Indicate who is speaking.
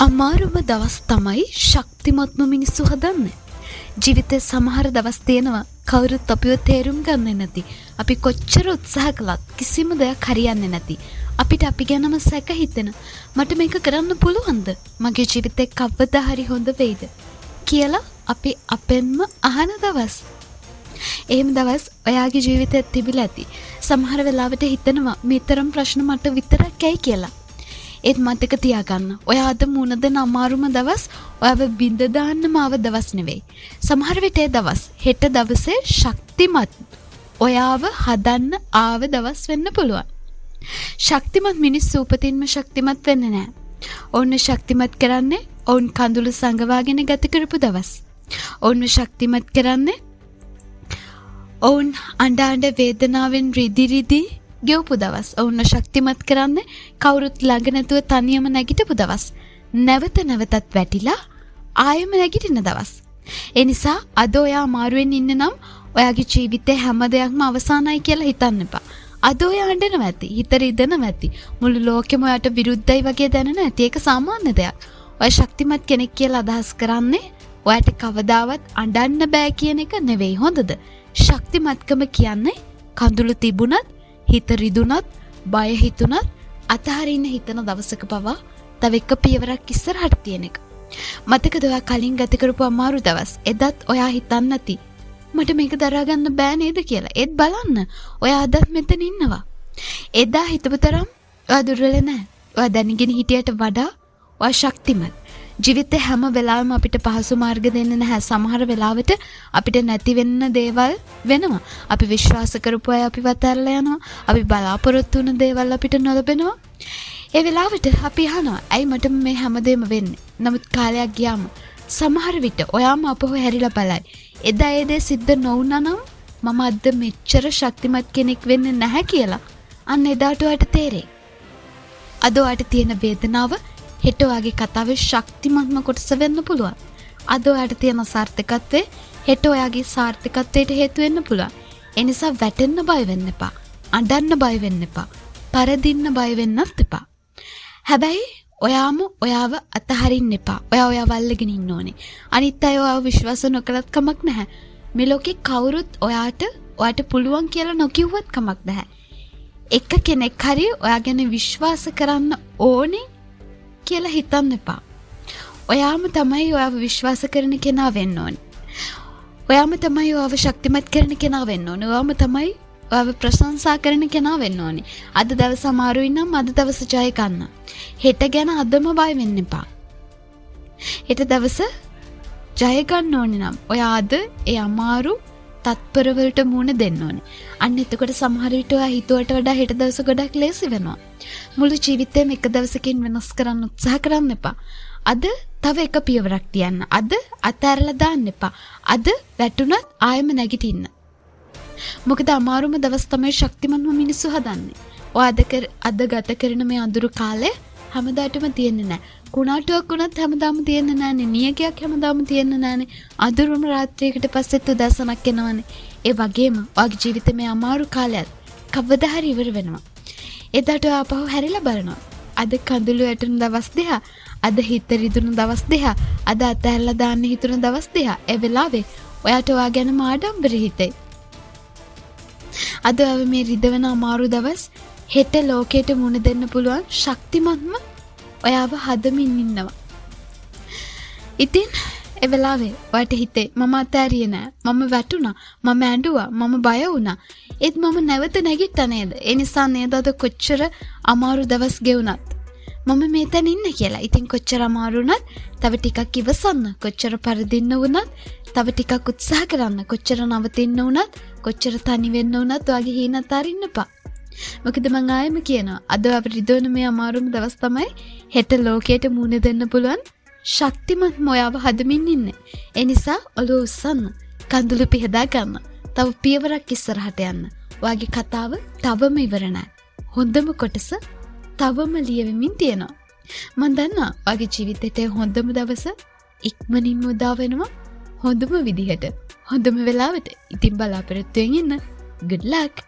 Speaker 1: අමාරුම දවස් තමයි ශක්තිමත්ම මිනිස්සු හදන්නේ. ජීවිතේ සමහර දවස් තියෙනවා කවුරුත් අපිව තේරුම් ගන්නේ නැති. අපි කොච්චර උත්සාහ කළත් කිසිම දෙයක් හරියන්නේ නැති. අපිට අපි ගැනම සැක හිතෙන. මට මේක කරන්න පුළුවන්ද? මගේ ජීවිතේ කවදා හරි හොඳ වෙයිද? කියලා අපි අපෙන්ම අහන දවස්. එහෙම දවස් ඔයාගේ ජීවිතේ තිබිලා ඇති. සමහර වෙලාවට හිතෙනවා මේතරම් ප්‍රශ්න මට විතරක් ඇයි කියලා. ඒත් මතක තියාගන්න. ඔයා අද මුණ දෙන අමාරුම දවස් ඔයාව බින්ද දාන්නම ආව දවස් නෙවෙයි. සමහර විට ඒ දවස් හෙට දවසේ ශක්තිමත් ඔයාව හදන්න ආව දවස් වෙන්න පුළුවන්. ශක්තිමත් මිනිස්සු උපතින්ම ශක්තිමත් වෙන්නේ නැහැ. ඔවුන් ශක්තිමත් කරන්නේ ඔවුන් කඳුළු සංගවාගෙන ගත කරපු දවස්. ඔවුන් ශක්තිමත් කරන්නේ ඔවුන් අඬ වේදනාවෙන් රිදි ගෙවපු දවස්. ඔවුන් ශක්තිමත් කරන්නේ කවුරුත් ළඟ නැතුව තනියම නැගිටපු දවස්. නැවතත් වැටිලා ආයෙම නැගිටින දවස්. ඒ නිසා අද ඔයා අමාරුවෙන් ඉන්න නම් ඔයාගේ ජීවිතේ හැම දෙයක්ම අවසానයි කියලා හිතන්න එපා. අද ඔයා අඬනවා ඇති, හිත රිදෙනවා ඇති. මුළු ලෝකෙම ඔයාට විරුද්ධයි වගේ දැනෙනවා ඇති. ඒක සාමාන්‍ය දෙයක්. ඔයා ශක්තිමත් කෙනෙක් කියලා අදහස් කරන්නේ ඔයාට කවදාවත් අඬන්න බෑ කියන එක නෙවෙයි. හොඳද? ශක්තිමත්කම කියන්නේ කඳුළු තිබුණත් හිත රිදුනත් බය හිතුනත් අතහරින්න හිතන දවසක පවා තව එක පියවරක් ඉස්සරහට තියෙන එක. මතකද ඔයා කලින් ගත කරපු අමාරු දවස්? එදත් ඔයා හිතන්නේ නැති මට මේක දරා ගන්න බෑ නේද කියලා. ඒත් බලන්න ඔයා අදත් මෙතන ඉන්නවා. එදා හිතපු තරම් ඔයා දුර්වල නැහැ. ඔයා දැනගෙන හිටියට වඩා ඔයා ශක්තිමත්. ජීවිතේ හැම වෙලාවෙම අපිට පහසු මාර්ග දෙන්නේ නැහැ. සමහර වෙලාවට අපිට නැති වෙන්න දේවල් වෙනවා. අපි විශ්වාස කරපු අය අපිව අතහැරලා යනවා. අපි බලාපොරොත්තු වුණ දේවල් අපිට නොලැබෙනවා. ඒ වෙලාවට අපි අහනවා ඇයි මට මේ හැමදේම වෙන්නේ? නමුත් කාලයක් ගියාම සමහර විට ඔයාම අපව හැරිලා බලයි. එදා ඒ දේ සිද්ධ නොවුණා නම් මම අද මෙච්චර ශක්තිමත් කෙනෙක් වෙන්නේ නැහැ කියලා. අන්න එදාට ඔයාට තේරෙයි. අද ඔයාට තියෙන වේදනාව හෙට ඔයාගේ කතාවේ ශක්තිමත්ම කොටස වෙන්න පුළුවන්. අද ඔයාට තියෙන සාර්ථකත්වය හෙට ඔයාගේ සාර්ථකත්වයට හේතු වෙන්න පුළුවන්. ඒ නිසා වැටෙන්න බය වෙන්න එපා. අඬන්න බය වෙන්න එපා. පරදින්න බය වෙන්නත් එපා. හැබැයි ඔයාම ඔයාව අතහරින්න එපා. ඔයාව අල්ලගෙන ඉන්න ඕනේ. අනිත් අය ඔයාව විශ්වාස නොකළත් කමක් නැහැ. මේ ලෝකේ කවුරුත් ඔයාට පුළුවන් කියලා නොකියුවත් කමක් නැහැ. එක කෙනෙක් හරි ඔයා ගැන විශ්වාස කරන්න ඕනේ කියලා හිතන්න එපා. ඔයාම තමයි ඔයාව විශ්වාස කරන කෙනා වෙන්න ඕනේ. ඔයාම තමයි ඔයාව ශක්තිමත් කරන කෙනා වෙන්න ඕනේ. ඔයාම තමයි ඔයාව ප්‍රශංසා කරන කෙනා වෙන්න ඕනේ. අද දවස අමාරුයි නම් අද දවස ජය ගන්න. හෙට ගැන අදම බය වෙන්න එපා. හෙට දවස ජය ගන්න ඕනේ නම් ඔයා අද ඒ අමාරු තත්පරවලට මුහුණ දෙන්න ඕනේ. අන්න එතකොට සමහර විට ඔයා හිතුවට වඩා හෙට දවස ගොඩක් ලේසි වෙනවා. මුළු ජීවිතේම එක දවසකින් වෙනස් කරන්න උත්සාහ කරන්න එපා. අද තව එක පියවරක් තියන්න. අද අතහැරලා දාන්න එපා. අද වැටුණත් ආයෙම නැගිටින්න. මොකද අමාරුම දවස් තමයි ශක්තිමත්ම මිනිස්සු හදන්නේ. ඔය අද ගත කරන මේ අඳුරු කාලේ හැමදාටම තියෙන්නේ නැහැ. කුණාටුවක් වුණත් හැමදාම තියෙන්නේ නැහනේ. නියගයක් හැමදාම තියෙන්නේ නැහනේ. අඳුරුම රාත්‍රියකට පස්සෙත් උදෑසනක් එනවනේ. ඒ වගේම ඔයාගේ ජීවිතේ මේ අමාරු කාලයත් කවදා හරි ඉවර වෙනවා. එදාට ආපහු හැරිලා බලනවා. අද කඳුළු වැටුණු දවස් දිහා, අද හිත රිදුණු දවස් දිහා, අද අතහැරලා දාන්න හිතුණු දවස් දිහා. ඒ වෙලාවේ ඔයාට ඔයා ගැනම ආඩම්බර හිතේ. අද මේ රිදවෙන අමාරු දවස් හෙට ලෝකයට මුණ දෙන්න පුළුවන් ශක්තිමත්ම ඔයාව හදමින් ඉන්නවා. ඉතින් ඒ වෙලාවේ ඔයාට හිතේ මම අතෑරියේ නෑ, මම වැටුණා, මම ඇඬුවා, මම බය වුණා. ඒත් මම නැවත නැගිට්ටා නේද? ඒ නිසා නේද අද කොච්චර අමාරු දවස් ගෙවුණත් මම මෙතන ඉන්නේ කියලා. ඉතින් කොච්චර අමාරු වුණත් තව ටිකක් ඉවසන්න, කොච්චර පරදින්න වුණත් තව ටිකක් උත්සාහ කරන්න, කොච්චර නවතින්න වුණත්, කොච්චර තනි වෙන්න වුණත් ඔයාගේ හීනත් අරින්න එපා. මොකද මං ආයෙම කියනවා අද අපිට රිදවන මේ අමාරුම දවස් තමයි හෙට ලෝකයට මුහුණ දෙන්න පුළුවන් ශක්තිමත් ඔයාව හදමින් ඉන්නේ. ඒ නිසා ඔළුව උස්සන්න, කඳුළු පිහදා ගන්න, තව පියවරක් ඉස්සරහට යන්න. ඔයාගේ කතාව තවම ඉවර නැහැ. හොඳම කොටස තවම ලියවෙමින් තියෙනවා. මම දන්නවා ඔයාගේ ජීවිතේට හොඳම දවස ඉක්මනින්ම උදා වෙනවා. හොඳම විදිහට, හොඳම වෙලාවට. ඉතින් බලාපොරොත්තු වෙමින් ඉන්න. Good luck.